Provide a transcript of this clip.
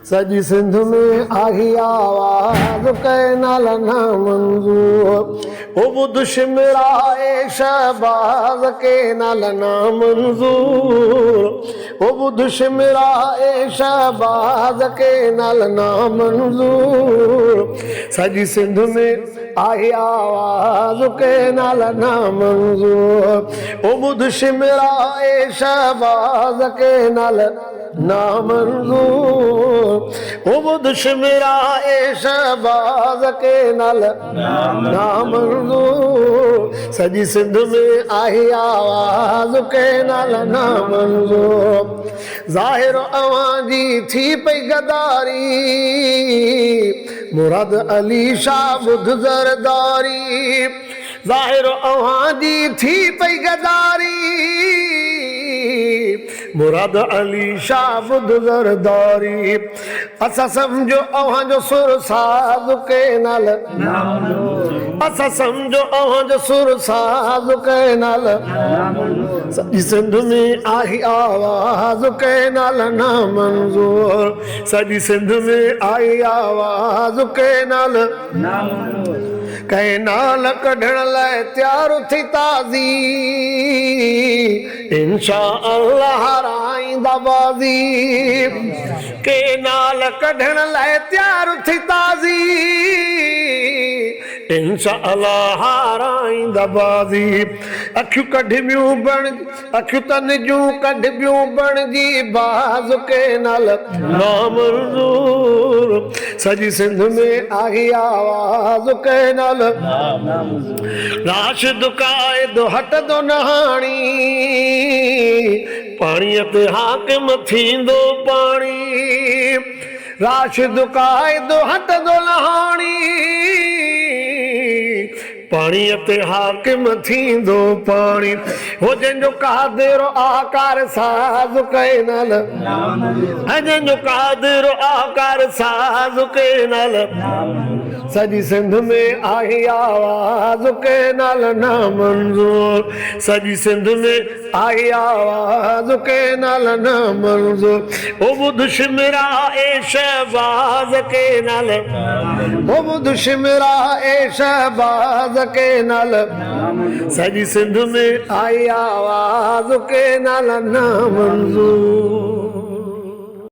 सजी सिंध में आई आवाज कैनाल ना मंजूर ओ बुध शिमराए शहबाज के नाल ना मंजूर ओ बुध शिमराए शहबाज के नाल ना मंजूर सजी सिंध में आई आवाज के नाल ना मंजूर ओ बुध शिमराए शहबाज के नाल ना मंजूर ओ बुध शिमराए शहबाज के नाल ना मंजूर सजी सिंध में आई आवाज के नाल ना मंजूर ज़ाहिर अवां जी थी पई गदारी मुराद अली शाह बुध ज़रदारी ज़ाहिर अवां जी थी पई गदारी मुराद अली शाह बुध ज़रदारी असा समझो अवां जो सुर साज़ के नाल असा समझो अवां जो सुर साज़ के नाल सजी सिंध में आई आवाज़ के नाल ना मंजूर सजी सिंध में आई आवाज़ के नाल कैनाल कढण लाइ तैयार थी ताज़ी इंशा अल्लाह राईंदा बाज़ी कैनाल कढण लाइ तैयार थी ताज़ी इंशा अल्लाह राईंदा बाज़ी अखियूं कढबियूं बण अखियूं तन जूं कढबियूं बण जी बाज़ के नाल ना मंजूर सजी सिंध में आई आवाज़ के नाल राशिद कायदो हटदो नहाणी पाणीअ ते हाकिम थींदो पाणी राशिद कायदो हटदो नहाणी पाणीअ ते हाकिम थींदो पाणी हो जंहिंजो कादिर आकार साज़ कैनाल जंहिंजो कादिर आकार साज़ कैनाल सजी सिंध में आई आवाज़ कैनाल ना मंजूर सजी सिंध में आई आवाज़ कैनाल ना मंजूर ओ बुध शिमराए शहबाज कैनाल ओ बुध शिमराए शहबाज के नाल सजी सिंध में आई आवाज़ के नाल ना मंजूर।